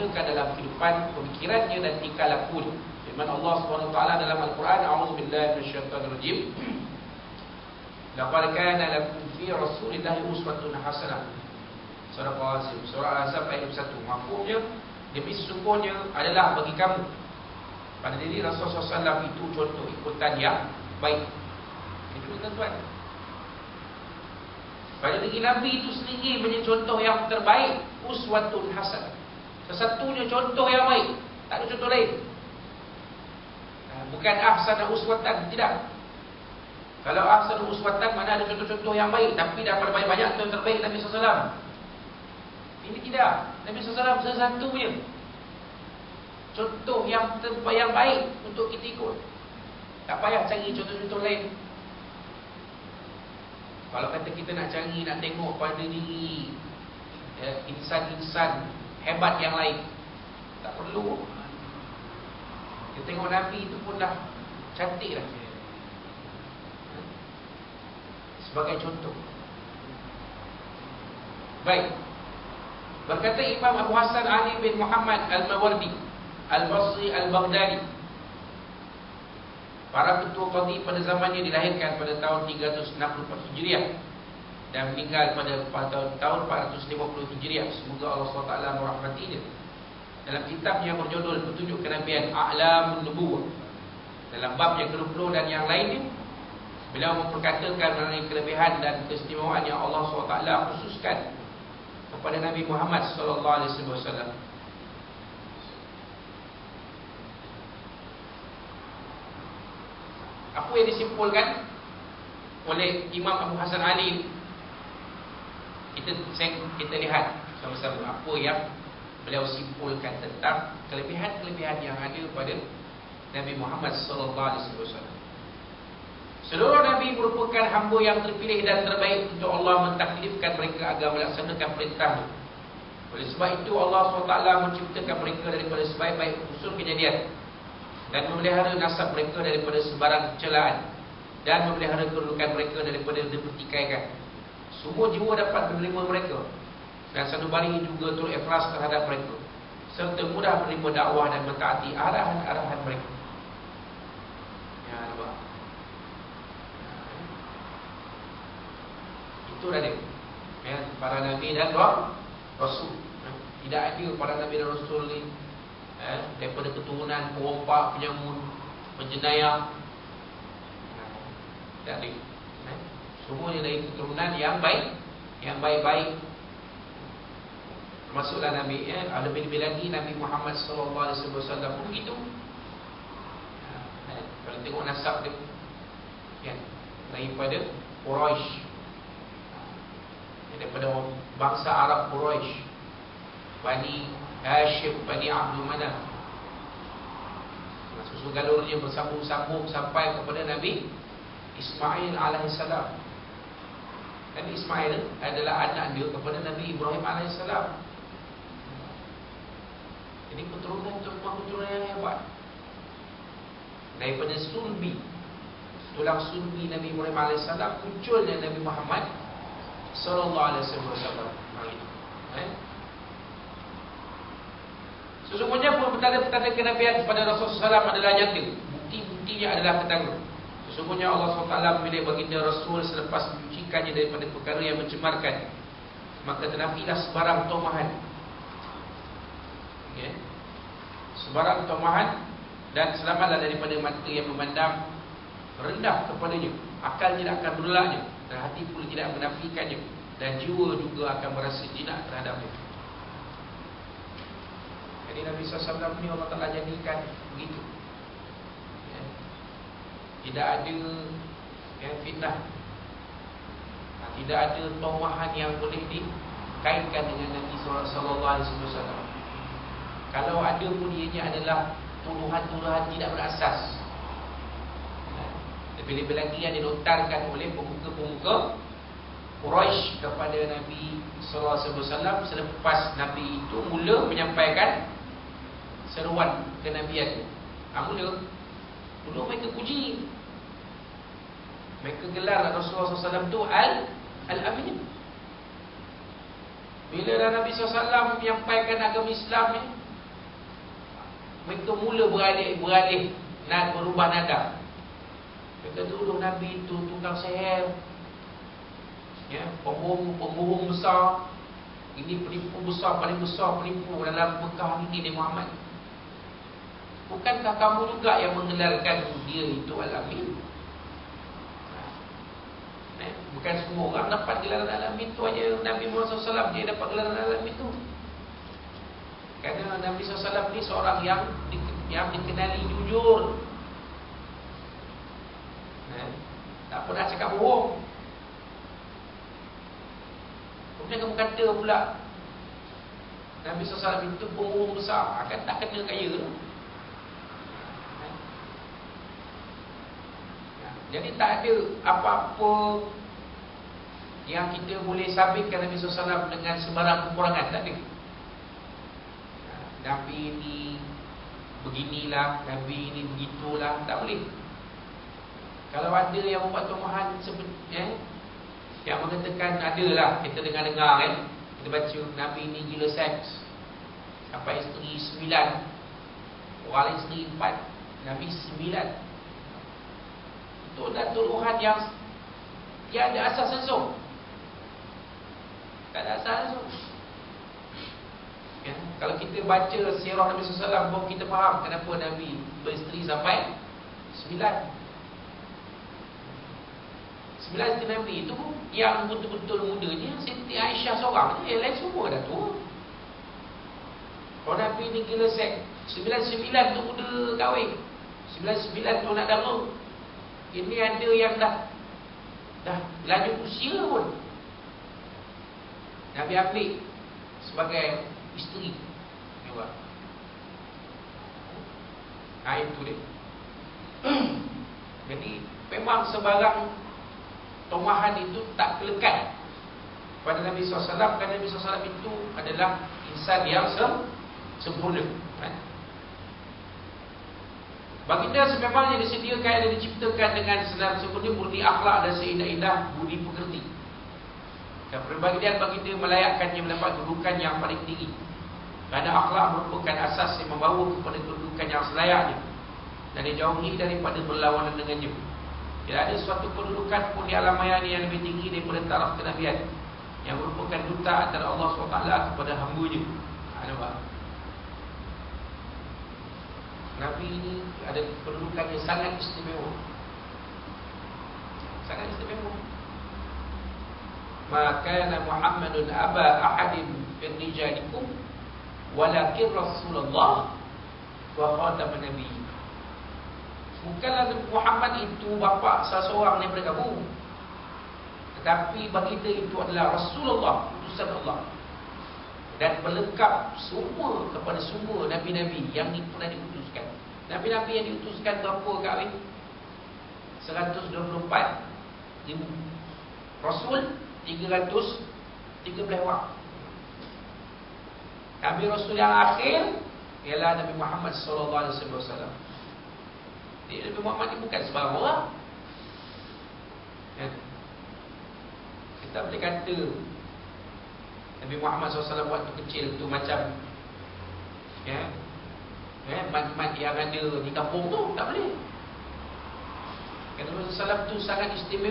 dikaruniakan dalam kehidupan pemikirannya dan tingkah lakunya. Firman Allah SWT dalam Al-Quran, A'udzubillahi minasyaitonirrajim. Laqad kana lakum fi Rasulillahi uswatun hasanah. Surah Al-Azim, surah Al-Azab ayat 1. Mafhumnya, demi sesungguhnya adalah bagi kamu pada diri Rasulullah SAW itu contoh ikutan yang baik. Itu tuan-tuan. Pada diri Nabi itu sendiri menjadi contoh yang terbaik, uswatun hasanah. Sesatunya contoh yang baik, tak ada contoh lain. Bukan ahsanah uswatan, tidak. Kalau ahsanah uswatan mana ada contoh-contoh yang baik, tapi daripada banyak-banyak tu yang terbaik Nabi SAW. Ini tidak. Nabi SAW sesatunya contoh yang baik untuk kita ikut. Tak payah cari contoh-contoh lain. Kalau kata kita nak cari, nak tengok pada diri insan-insan hebat yang lain, tak perlu. Kita tengok Nabi itu pun dah cantik dah, sebagai contoh. Baik. Berkata Imam Abu Hasan Ali bin Muhammad Al-Mawardi Al-Basri Al-Baghdadi, para ketua qadhi pada zamannya dilahirkan pada tahun 364 Hijriah dan meninggal pada tahun 450 Hijriah. Semoga Allah SWT merahmatinya. Dalam kitab yang berjudul Petunjuk Kenabian A'lamun Nubuwah, dalam bab yang ke-20 dan yang lainnya, beliau memperkatakan mengenai kelebihan dan keistimewaan yang Allah SWT khususkan kepada Nabi Muhammad SAW. Apa yang disimpulkan oleh Imam Abu Hasan Ali? Kita lihat sama-sama apa yang beliau simpulkan tentang kelebihan-kelebihan yang ada pada Nabi Muhammad SAW. Seluruh Nabi merupakan hamba yang terpilih dan terbaik untuk Allah mentaklifkan mereka agar melaksanakan perintahnya. Oleh sebab itu Allah SWT menciptakan mereka daripada sebaik-baik unsur kejadian dan memelihara nasab mereka daripada sebarang celaan dan memelihara kedudukan mereka daripada dipertikaikan. Semua jiwa dapat menerima mereka dan sanubari juga turut ikhlas terhadap mereka, serta mudah menerima dakwah dan mentaati arahan-arahan mereka. Ya, nampak? Itu dah dia, ya, para Nabi dan Rasul. Tidak ada para Nabi dan Rasul ni daripada keturunan perompak, penyamun, penjenayah. Tak ada. Semuanya dari keturunan yang baik, yang baik-baik. Termasuklah Nabi, lebih-lebih lagi Nabi Muhammad SAW pun begitu. Kalau tengok nasab dia, ya, daripada Quraisy, daripada bangsa Arab Quraisy, Bani Hashim, Bani Abdul Manaf. Susu galurnya bersambung-sambung sampai kepada Nabi Ismail alaihissalam. Nabi Ismail adalah anak dia kepada Nabi Ibrahim alaihissalam. Jadi keturunan yang hebat. Daripada sulbi, tulang sulbi Nabi Ibrahim alaihissalam, munculnya Nabi Muhammad sallallahu alaihi wasallam. Sesungguhnya pun petanda-petanda kenabian kepada Rasulullah SAW adalah nyata. Bukti-buktinya adalah ketara. Sesungguhnya Allah SWT memilih baginda Rasul selepas menyucikannya daripada perkara yang mencemarkan, maka ternafilah sebarang tomahan, okay, sebarang tomahan, dan selamatlah daripada mata yang memandang rendah kepadanya. Akal tidak akan berelaknya, dan hati pun tidak menafikannya, dan jiwa juga akan merasa jinak terhadapnya. Jadi Nabi SAW ni Allah Ta'ala jadikan begitu, ya. Tidak ada fitnah, tidak ada tomahan yang boleh dikaitkan dengan Nabi SAW. Kalau ada pun ianya adalah tuduhan-tuduhan tidak berasas. Lebih-lebih lagi yang dilontarkan oleh pemuka-pemuka Quraisy kepada Nabi SAW selepas Nabi itu mula menyampaikan seruan kenabian. Dulu mereka puji, mereka gelar Rasulullah SAW itu Al-Amin. Bila Nabi SAW menyampaikan agama Islam ni, mereka mula beralih nak berubah nada. Mereka tuduh Nabi itu tukang sihir, ya, pembohong besar. Ini penipu besar, paling besar penipu dalam Mekah ini ni Muhammad. Bukankah kamu juga yang menggelarkan dia itu Al-Amin? Bukan semua orang dapat gelaran Al-Amin itu aja. Nabi Muhammad SAW dia dapat gelaran Al-Amin itu. Kerana Nabi SAW ni seorang yang dikenali jujur, tak pernah cakap bohong. Kemudian kamu kata pula Nabi SAW itu pembohong besar, akan tak kena kaya. Jadi tak ada apa-apa yang kita boleh sabitkan Nabi SAW dengan sembarang kekurangan. Tak ada. Nabi ini beginilah, Nabi ini begitulah, tak boleh. Kalau ada yang membuat tumahan yang mengatakan, adalah kita dengar-dengar kan, kita baca Nabi ini gila seks, sampai isteri 9, orang lain isteri 4, Nabi 9. Itu adalah tuduhan yang tiada asas langsung. Tak ada asas langsung. Ya, kalau kita baca sirah Nabi SAW, baru kita faham kenapa Nabi beristeri sampai 9. 9 isteri Nabi itu yang betul-betul mudanya Siti Aisyah seorang, yang lain semua dah tua. Kalau Nabi ni gila seks, 9 tu muda kahwin, 9 tu nak dara. Ini ada yang dah lanjut usia pun Nabi ambil sebagai isteri juga. Itu dia. Jadi memang sebarang tomahan itu tak kelekat pada Nabi SAW, kerana Nabi SAW itu adalah insan yang sempurna. Baginda sememangnya disediakan dan diciptakan dengan senar sempurna, murni akhlak dan seindah-indah budi pekerti. Dan perbandingan baginda melayakkannya mendapat kedudukan yang paling tinggi, kerana akhlak merupakan asas yang membawa kepada kedudukan yang selayaknya dan dijauhi daripada berlawanan dengannya. Tidak ada suatu kedudukan pun di alam maya ini yang lebih tinggi daripada taraf kenabian, yang merupakan duta antara Allah SWT kepada hamba-Nya. Nampak? Nabi ini ada kedudukan yang sangat istimewa. Sangat istimewa. Maka Muhammadun aba ahadin min rijalikum walakin Rasulullah wa khataman nabiyyin. Bukanlah Muhammad itu bapa salah seorang daripada kamu, tetapi baginda itu adalah Rasulullah, utusan Allah, dan pelengkap semua kepada semua nabi-nabi yang pernah diutuskan. Nabi-nabi yang diutuskan berapa kali? 124,000. Rasul 313 orang. Nabi Rasul yang akhir ialah Nabi Muhammad SAW. Nabi Muhammad ini bukan sebarang orang. Kita boleh kata Nabi Muhammad SAW waktu kecil tu macam mat-mat yang ada di kampung tu, tak boleh. Kerana Nabi SAW tu sangat istimewa.